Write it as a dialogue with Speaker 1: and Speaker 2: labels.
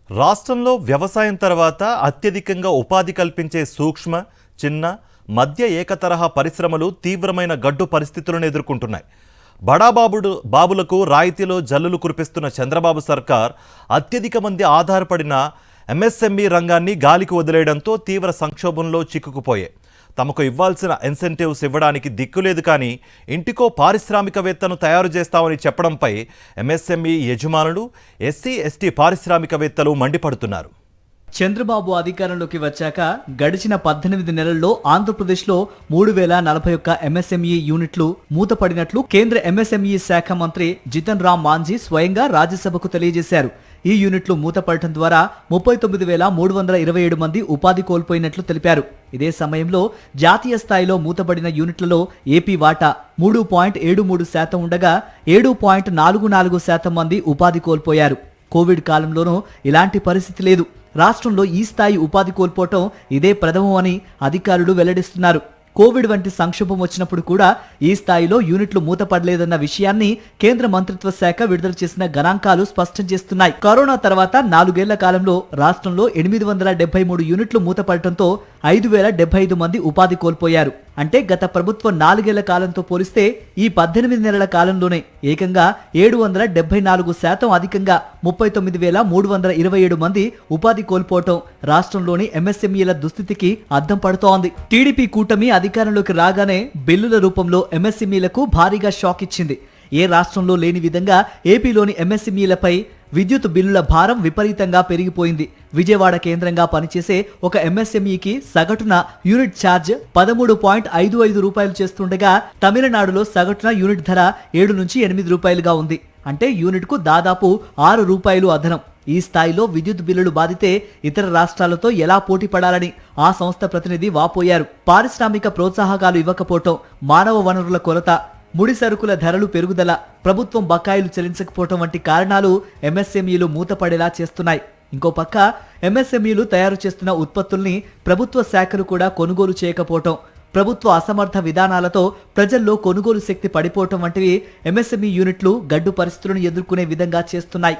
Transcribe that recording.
Speaker 1: రాష్ట్రంలో వ్యవసాయం తర్వాత అత్యధికంగా ఉపాధి కల్పించే సూక్ష్మ, చిన్న, మధ్య ఏకతరహా పరిశ్రమలు తీవ్రమైన గడ్డు పరిస్థితులను ఎదుర్కొంటున్నాయి. బాబులకు రాయితీలో జల్లులు కురిపిస్తున్న చంద్రబాబు సర్కార్ అత్యధిక మంది ఆధారపడిన ఎంఎస్ఎంఈ రంగాన్ని గాలికి వదిలేయడంతో తీవ్ర సంక్షోభంలో చిక్కుకుపోయాయి. తమకు ఇవ్వాల్సిన ఇన్సెంటివ్స్ ఇవ్వడానికి దిక్కులేదు, కానీ ఇంటికో పారిశ్రామికవేత్తను తయారు చేస్తామని చెప్పడంపై ఎంఎస్ఎంఈ యజమానులు, ఎస్సీ ఎస్టీ పారిశ్రామికవేత్తలు మండిపడుతున్నారు.
Speaker 2: చంద్రబాబు అధికారంలోకి వచ్చాక గడిచిన 18 నెలల్లో ఆంధ్రప్రదేశ్లో 3041 ఎంఎస్ఎంఈ యూనిట్లు మూతపడినట్లు కేంద్ర ఎంఎస్ఎంఈ శాఖ మంత్రి జితన్ రామ్ మాంఝీ స్వయంగా రాజ్యసభకు తెలియజేశారు. ఈ యూనిట్లు మూతపడటం ద్వారా 39,327 మంది ఉపాధి కోల్పోయినట్లు తెలిపారు. ఇదే సమయంలో జాతీయ స్థాయిలో మూతపడిన యూనిట్లలో ఏపీ వాటా 3.73% ఉండగా 7.44% మంది ఉపాధి కోల్పోయారు. కోవిడ్ కాలంలోనూ ఇలాంటి పరిస్థితి లేదు. రాష్ట్రంలో ఈ స్థాయి ఉపాధి కోల్పోవటం ఇదే ప్రథమం అని అధికారులు వెల్లడిస్తున్నారు. కోవిడ్ వంటి సంక్షోభం వచ్చినప్పుడు కూడా ఈ స్థాయిలో యూనిట్లు మూతపడలేదన్న విషయాన్ని కేంద్ర మంత్రిత్వ శాఖ విడుదల చేసిన గణాంకాలు స్పష్టం చేస్తున్నాయి. కరోనా తర్వాత 4 ఏళ్ల కాలంలో రాష్ట్రంలో 873 యూనిట్లు మూతపడటంతో 5,075 మంది ఉపాధి కోల్పోయారు. అంటే గత ప్రభుత్వం 4 ఏళ్ల కాలంతో పోలిస్తే ఈ 18 నెలల కాలంలోనే ఏకంగా 774% అధికంగా 39,327 మంది ఉపాధి కోల్పోవటం రాష్ట్రంలోని ఎంఎస్ఎంఈల దుస్థితికి అద్దం పడుతోంది. టీడీపీ కూటమి అధికారంలోకి రాగానే బిల్లుల రూపంలో ఎంఎస్ఎంఈలకు భారీగా షాక్ ఇచ్చింది. ఏ రాష్ట్రంలో లేని విధంగా ఏపీలోని ఎంఎస్ఎంఈలపై విద్యుత్ బిల్లుల భారం విపరీతంగా పెరిగిపోయింది. విజయవాడ కేంద్రంగా పనిచేసే ఒక ఎంఎస్ఎంఈకి సగటున యూనిట్ ఛార్జ్ 13.55 రూపాయలు చేస్తుండగా తమిళనాడులో సగటున యూనిట్ ధర 7 నుంచి 8 రూపాయలుగా ఉంది. అంటే యూనిట్ కు దాదాపు 6 రూపాయలు అదనం. ఈ స్థాయిలో విద్యుత్ బిల్లులు బాధితే ఇతర రాష్ట్రాలతో ఎలా పోటీ పడాలని ఆ సంస్థ ప్రతినిధి వాపోయారు. పారిశ్రామిక ప్రోత్సాహకాలు ఇవ్వకపోవటం, మానవ వనరుల కొరత, ముడి సరుకుల ధరలు పెరుగుదల, ప్రభుత్వం బకాయిలు చెల్లించకపోవటం వంటి కారణాలు ఎంఎస్ఎంఈలు మూతపడేలా చేస్తున్నాయి. ఇంకో పక్క ఎంఎస్ఎంఈలు తయారు చేస్తున్న ఉత్పత్తుల్ని ప్రభుత్వ శాఖలు కూడా కొనుగోలు చేయకపోవటం, ప్రభుత్వ అసమర్థ విధానాలతో ప్రజల్లో కొనుగోలు శక్తి పడిపోవటం వంటివి ఎంఎస్ఎంఈ యూనిట్లు గడ్డు పరిస్థితులను ఎదుర్కొనే విధంగా చేస్తున్నాయి.